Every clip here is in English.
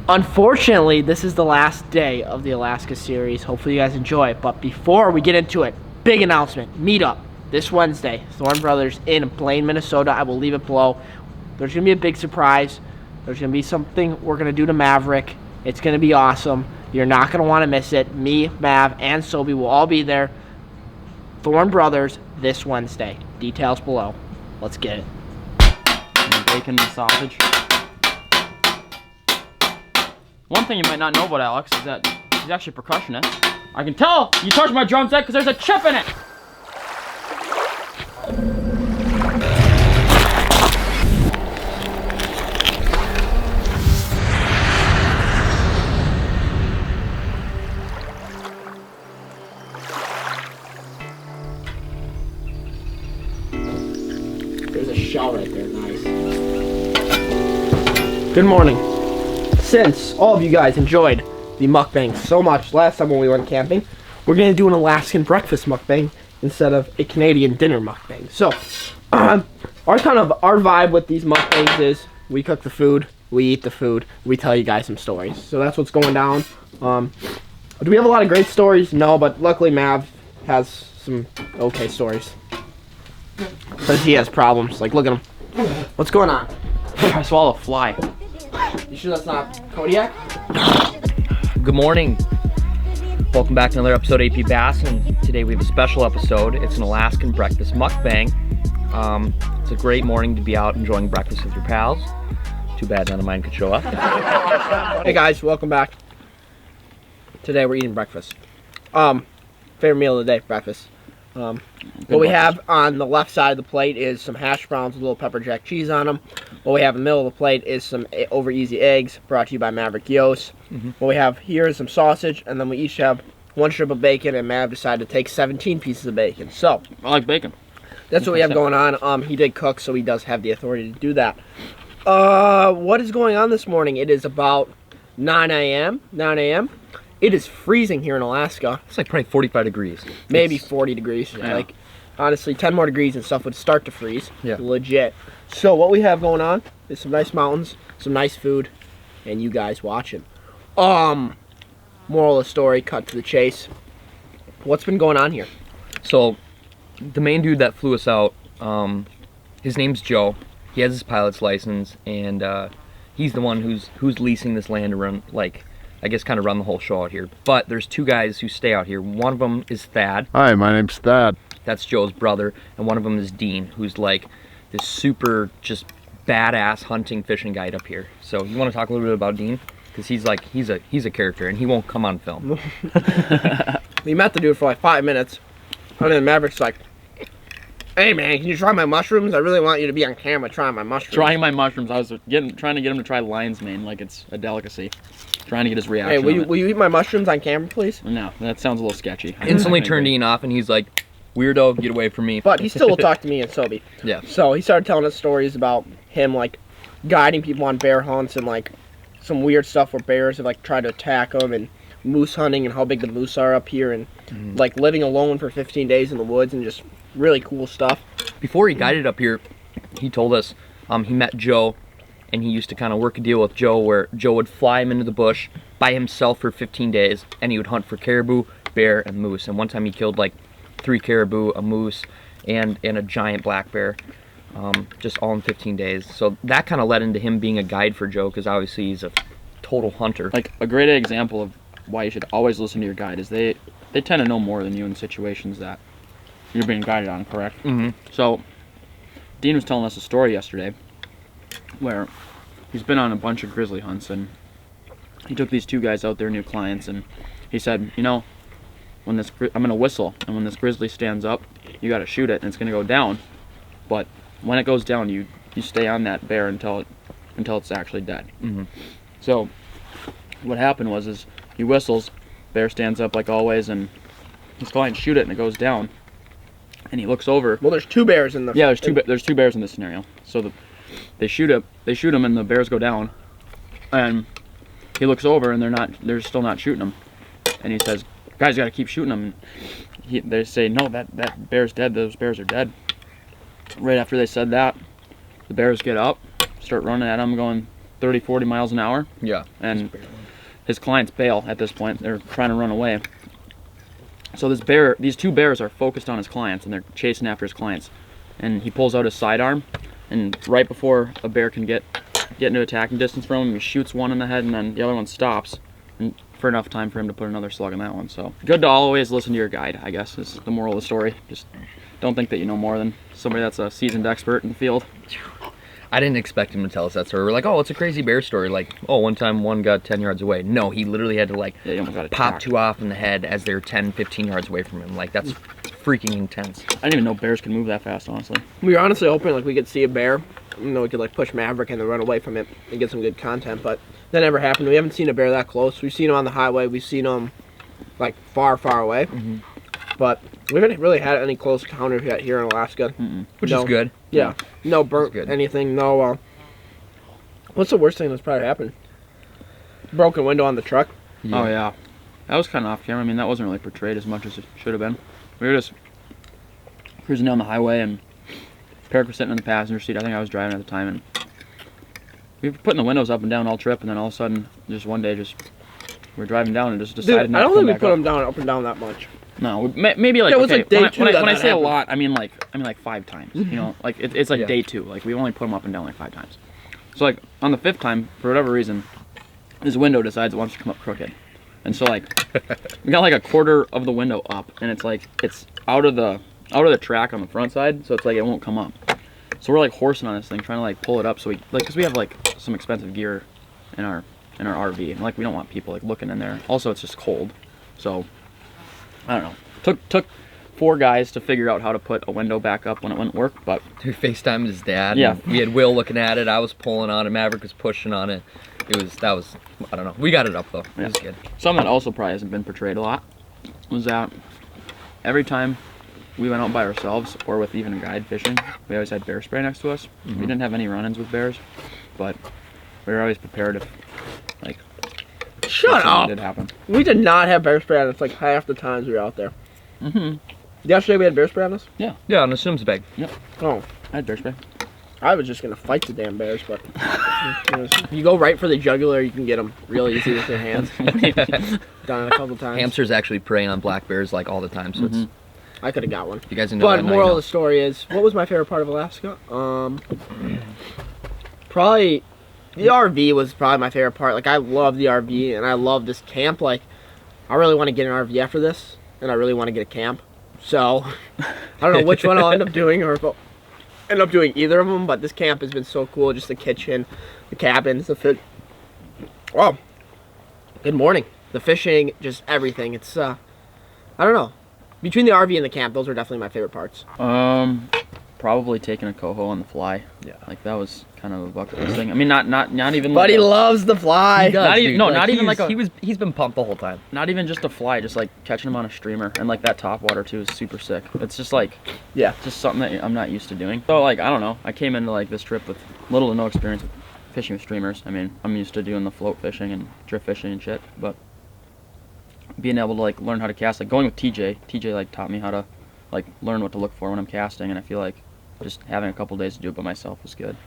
Unfortunately, this is the last day of the Alaskan Series. Hopefully you guys enjoy it. But before we get into it, big announcement. Meetup this Wednesday. Thorne Brothers in Blaine, Minnesota. I will leave it below. There's going to be a big surprise. There's going to be something we're going to do to Maverick. It's going to be awesome. You're not going to want to miss it. Me, Mav, and Sobi will all be there. Thorne Brothers this Wednesday. Details below. Let's get it. Bacon and sausage. One thing you might not know about Alex is that he's actually a percussionist. I can tell you touched my drum set because there's a chip in it! There's a shell right there, nice. Good morning. Since all of you guys enjoyed the mukbang so much last time when we went camping, we're going to do an Alaskan breakfast mukbang instead of a Canadian dinner mukbang. So, our vibe with these mukbangs is we cook the food, we eat the food, we tell you guys some stories. So that's what's going down. Do we have a lot of great stories? No, but luckily Mav has some okay stories. Because he has problems. Like, look at him. What's going on? I swallowed a fly. You sure that's not Kodiak? Good morning. Welcome back to another episode of AP Bass, and today we have a special episode. It's an Alaskan breakfast mukbang. It's a great morning to be out enjoying breakfast with your pals. Too bad none of mine could show up. Hey guys, welcome back. Today we're eating breakfast. Favorite meal of the day, breakfast. What we have on the left side of the plate is some hash browns with a little pepper jack cheese on them. What we have in the middle of the plate is some over easy eggs, brought to you by Maverick Yos. What we have here is some sausage, and then we each have one strip of bacon, and Mav decided to take 17 pieces of bacon. So I like bacon. That's what we have going on. He did cook, so he does have the authority to do that. What is going on this morning? It is about 9 a.m. It is freezing here in Alaska. It's like probably 45 degrees. Maybe 40 degrees. Yeah. Like, honestly, 10 more degrees and stuff would start to freeze. Yeah. Legit. So what we have going on is some nice mountains, some nice food, and you guys watching. Moral of the story, cut to the chase. What's been going on here? So, the main dude that flew us out, his name's Joe. He has his pilot's license, and he's the one who's leasing this land to run, like, I guess kind of run the whole show out here. But there's two guys who stay out here. One of them is Thad. Hi, my name's Thad. That's Joe's brother. And one of them is Dean, who's like this super just badass hunting fishing guide up here. So you want to talk a little bit about Dean? Because he's a character and he won't come on film. We met the dude for like 5 minutes. And then Maverick's like, hey man, can you try my mushrooms? I really want you to be on camera trying my mushrooms. Trying my mushrooms. I was trying to get him to try lion's mane like it's a delicacy. Trying to get his reaction. Hey, will you eat my mushrooms on camera, please? No, that sounds a little sketchy. Instantly turned Dean off, and he's like, weirdo, get away from me. But he still will talk to me and Sobi. Yeah. So he started telling us stories about him, like, guiding people on bear hunts and, like, some weird stuff where bears have, like, tried to attack them, and moose hunting and how big the moose are up here, and, like, living alone for 15 days in the woods and just really cool stuff. Before he guided up here, he told us he met Joe, and he used to kind of work a deal with Joe where Joe would fly him into the bush by himself for 15 days, and he would hunt for caribou, bear, and moose. And one time he killed like 3 caribou, a moose, and a giant black bear, just all in 15 days. So that kind of led into him being a guide for Joe, because obviously he's a total hunter. Like a great example of why you should always listen to your guide is they tend to know more than you in situations that you're being guided on, correct? So Dean was telling us a story yesterday where he's been on a bunch of grizzly hunts, and he took these 2 guys out there, new clients, and he said, you know, I'm gonna whistle, and when this grizzly stands up, you gotta shoot it, and it's gonna go down. But when it goes down, you stay on that bear until it's actually dead. So what happened was he whistles, bear stands up like always, and his clients shoot it, and it goes down. And he looks over. Well, there's 2 bears in the. Yeah, there's two bears in this scenario. So they shoot him, and the bears go down, and he looks over, and they're still not shooting him, and he says, guys, you gotta keep shooting him. And they say, no, that bear's dead. Those bears are dead. Right after they said that, the bears get up, start running at him, going, 30, 40 miles an hour. Yeah. And his clients bail at this point. They're trying to run away. So these two bears are focused on his clients, and they're chasing after his clients. And he pulls out his sidearm, and right before a bear can get into attacking distance from him, he shoots one in the head, and then the other one stops, and for enough time for him to put another slug in that one. So good to always listen to your guide, I guess, is the moral of the story. Just don't think that you know more than somebody that's a seasoned expert in the field. I didn't expect him to tell us that story. We're like, oh, it's a crazy bear story. Like, oh, one time one got 10 yards away. No, he literally had to like he almost got pop attacked. two off in the head as they're 10, 15 yards away from him. Like, that's freaking intense. I didn't even know bears can move that fast, honestly. We were honestly hoping like we could see a bear. You know, we could like push Maverick and then run away from it and get some good content, but that never happened. We haven't seen a bear that close. We've seen him on the highway. We've seen him like far, far away. But we haven't really had any close encounters yet here in Alaska. Which is good. Yeah. No burnt good. anything. No. What's the worst thing that's probably happened? Broken window on the truck. Yeah. Oh yeah, that was kind of off camera. I mean, that wasn't really portrayed as much as it should have been. We were just cruising down the highway, and Peric was sitting in the passenger seat. I think I was driving at the time, and we were putting the windows up and down all trip, and then all of a sudden, just one day, we're driving down and just decided Dude, not I to don't come think we back put up. them down up and down that much. No, maybe like Yeah, it was okay, like day when I- two when I, that when I that say a happened. lot, I mean like 5 times. You know, like it's like Yeah. day 2. Like we only put them up and down like 5 times. So like on the 5th time, for whatever reason, this window decides it wants to come up crooked, and so like we got like a quarter of the window up, and it's like it's out of the track on the front side, so it's like it won't come up. So we're like horsing on this thing, trying to like pull it up, so we like because we have like some expensive gear in our RV, and like we don't want people like looking in there. Also, it's just cold, so I don't know. Took 4 guys to figure out how to put a window back up when it wouldn't work, but We FaceTimed his dad. Yeah. and we had Will looking at it. I was pulling on it. Maverick was pushing on it. That was, I don't know. We got it up though. It was good. something that also probably hasn't been portrayed a lot was that every time we went out by ourselves or with even a guide fishing, we always had bear spray next to us. We didn't have any run-ins with bears, but we were always prepared if like Shut something up. did happen. We did not have bear spray on us like half the times we were out there. Yesterday we had bear spray on us? Yeah, on the Sims bag. Oh. I had bear spray. I was just gonna fight the damn bears, but if you go right for the jugular, you can get them real easy with your hands. Done it a couple times. Hamsters actually prey on black bears like all the time, so it's, I could have got one. if you guys didn't know But that, now moral you of know. the story is, what was my favorite part of Alaska? Probably the RV was probably my favorite part. Like I love the RV and I love this camp. Like I really want to get an RV after this, and I really want to get a camp. So I don't know which one I'll end up doing, or if I'll end up doing either of them. But this camp has been so cool. Just the kitchen, the cabins, the food. Wow. Good morning. The fishing, just everything. It's I don't know. Between the RV and the camp, those are definitely my favorite parts. Probably taking a coho on the fly. Yeah. Like that was kind of a bucket list thing. I mean, not even. But like he a- loves the fly. Not even- no, not even he's- like a- he's been pumped the whole time. Not even just a fly, just like catching them on a streamer, and like that top water too is super sick. It's just like, Yeah. just something that I'm not used to doing. So like, I don't know. I came into like this trip with little to no experience with fishing with streamers. I mean, I'm used to doing the float fishing and drift fishing and shit, but being able to like learn how to cast, like going with TJ like taught me how to like learn what to look for when I'm casting, and I feel like just having a couple days to do it by myself was good.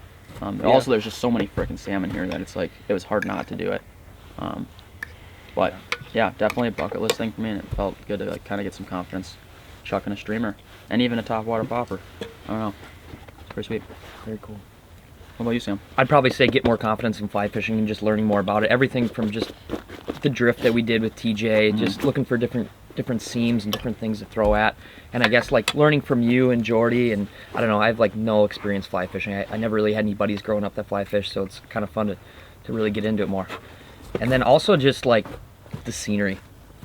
Also, there's just so many freaking salmon here that it's like it was hard not to do it. But yeah, definitely a bucket list thing for me, and it felt good to like kind of get some confidence chucking a streamer and even a top water popper. I don't know, it's pretty sweet. Very cool. What about you, Sam? I'd probably say get more confidence in fly fishing and just learning more about it. Everything from just the drift that we did with TJ, just looking for different seams and different things to throw at. And I guess like learning from you and Jordy, and I don't know, I have like no experience fly fishing. I never really had any buddies growing up that fly fish, so it's kind of fun to really get into it more. And then also just like the scenery.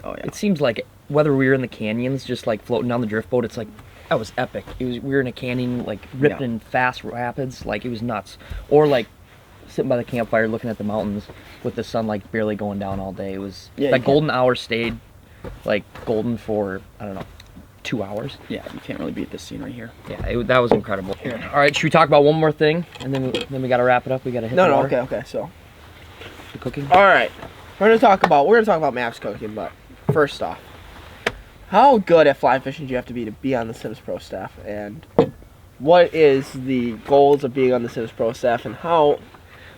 Oh yeah. It seems like whether we were in the canyons, just like floating down the drift boat, it's like, that was epic. We were in a canyon, like ripping fast rapids, like it was nuts. Or like sitting by the campfire looking at the mountains with the sun like barely going down all day. It was that golden hour stayed like golden for, I don't know, 2 hours. Yeah, you can't really beat this scenery here. Yeah, that was incredible. All right, should we talk about one more thing, and then we got to wrap it up. We got to hit the water. Okay. So, The cooking. all right, we're gonna talk about Mav's cooking. But first off, how good at fly fishing do you have to be on the Sims Pro staff, and what is the goals of being on the Sims Pro staff, and how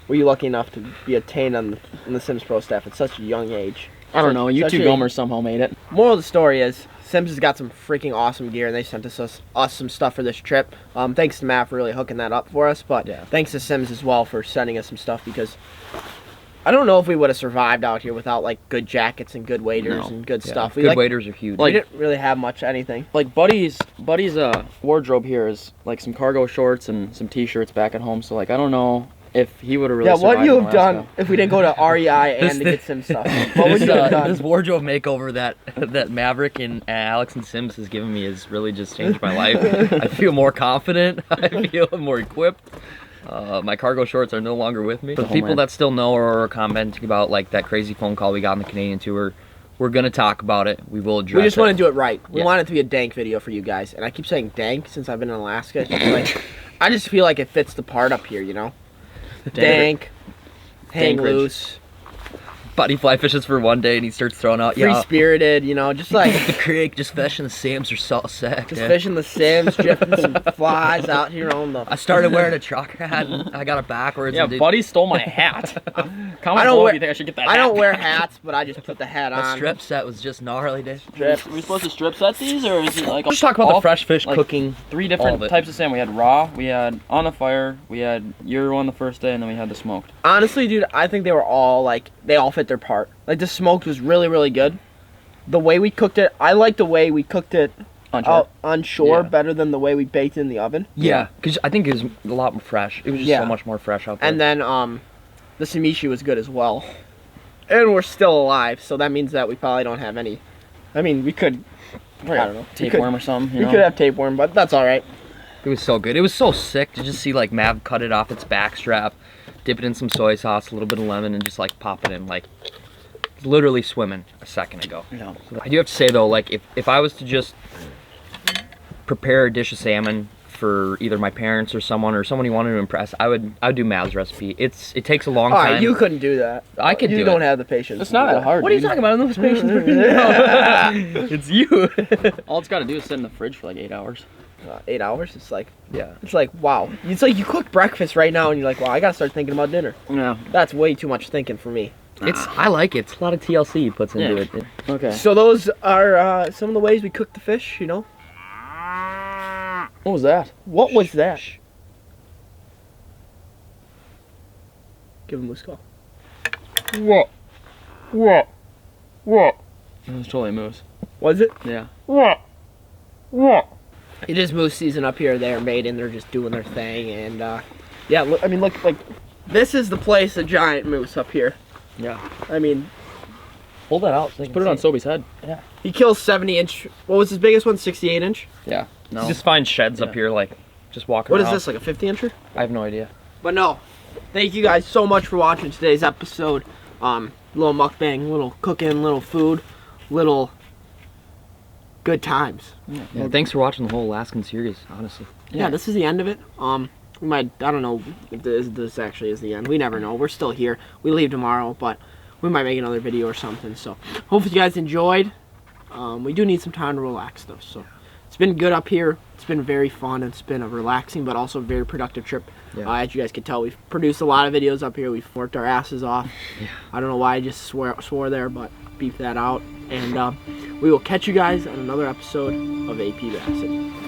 were you lucky enough to be attained on the Sims Pro staff at such a young age? I don't know. You Such two a- Gomers somehow made it. Moral of the story is Sims has got some freaking awesome gear, and they sent us some stuff for this trip. Thanks to Matt for really hooking that up for us, but Yeah. thanks to Sims as well for sending us some stuff, because I don't know if we would have survived out here without like good jackets and good waders No. and good Yeah, stuff. Good waders are huge. We didn't really have much anything. Like Buddy's wardrobe here is like some cargo shorts and some t-shirts back at home. So like I don't know if he would have really. Yeah, what survived you in have done Alaska. if we didn't go to REI and to get Sims stuff? What would you have done? This wardrobe makeover that Maverick and Alex and Sims has given me has really just changed my life. I feel more confident. I feel more equipped. My cargo shorts are no longer with me. For the people that still know or are commenting about like that crazy phone call we got on the Canadian tour, we're gonna talk about it. We will address We just it. want to do it right. We Yeah. want it to be a dank video for you guys. And I keep saying dank since I've been in Alaska. It's just like, I just feel like it fits the part up here, you know? Dank, hang Dankridge. loose, Buddy fly fishes for one day and he starts throwing out, free spirited, you know, just like the creek, just fishing the Sims or salt sack. just fishing the Sims, drifting some flies out here on the. I started wearing a truck hat and I got it backwards. Yeah, and did- Buddy stole my hat. Comment I don't below wear- if you think I should get that. I hat don't wear back. hats, but I just put the hat the on. strip set was just gnarly, dude. Strip. Are we supposed to strip set these, or is it like Let's talk about all the fresh fish like, cooking. 3 all different of it. types of salmon? We had raw, we had on the fire, we had your one the first day, and then we had the smoked. Honestly, dude, I think they were all like, they all fit their part. Like the smoked was really, really good. The way we cooked it, I like the way we cooked it out on shore Yeah. better than the way we baked it in the oven. Yeah, because I think it was a lot more fresh. It was just Yeah. so much more fresh out there. And then the simishi was good as well. And we're still alive, so that means that we probably don't have any. I mean, we could. I don't know. Tapeworm or something. We could have tapeworm, but that's all right. it was so good. It was so sick to just see like Mav cut it off its back strap, dip it in some soy sauce, a little bit of lemon, and just like pop it in. Like literally swimming a second ago. Yeah. I do have to say though, like if I was to just prepare a dish of salmon for either my parents or someone you wanted to impress, I would do Mav's recipe. It takes a long All time. right, you couldn't do that. I could You do don't it. have the patience. It's not that hard. What are you dude. talking about? Those patience for no. It's you. All it's got to do is sit in the fridge for like 8 hours. 8 hours. It's like Yeah. wow. It's like you cook breakfast right now, and you're like, wow, I gotta start thinking about dinner. Yeah. That's way too much thinking for me. I like it. It's a lot of TLC he puts into Yeah. it. Okay. So those are some of the ways we cook the fish. You know. What was that? What was that? Give him a call. What? It was totally a moose. Was it? Yeah. It is moose season up here. They're mating. They're just doing their thing, and yeah. Look, I mean, look, like this is the place. A giant moose up here. Yeah. I mean, Hold that out. So Put it on Sobi's head. he kills 70-inch. What was his biggest one? 68-inch. Yeah. No. You just find sheds up Yeah. here, like just walking What is around. this? Like a 50-incher? I have no idea. But no, thank you guys so much for watching today's episode. Little mukbang, little cooking, little food, little good times. Yeah, thanks for watching the whole Alaskan series, honestly. Yeah, this is the end of it. We might, I don't know if this actually is the end. We never know. We're still here. We leave tomorrow, but we might make another video or something. So hopefully you guys enjoyed. We do need some time to relax though. So it's been good up here. It's been very fun. It's been a relaxing but also very productive trip. Yeah. As you guys can tell, we've produced a lot of videos up here. We've worked our asses off. Yeah. I don't know why I just swore there, but beep that out. And we will catch you guys on another episode of AP Bassett.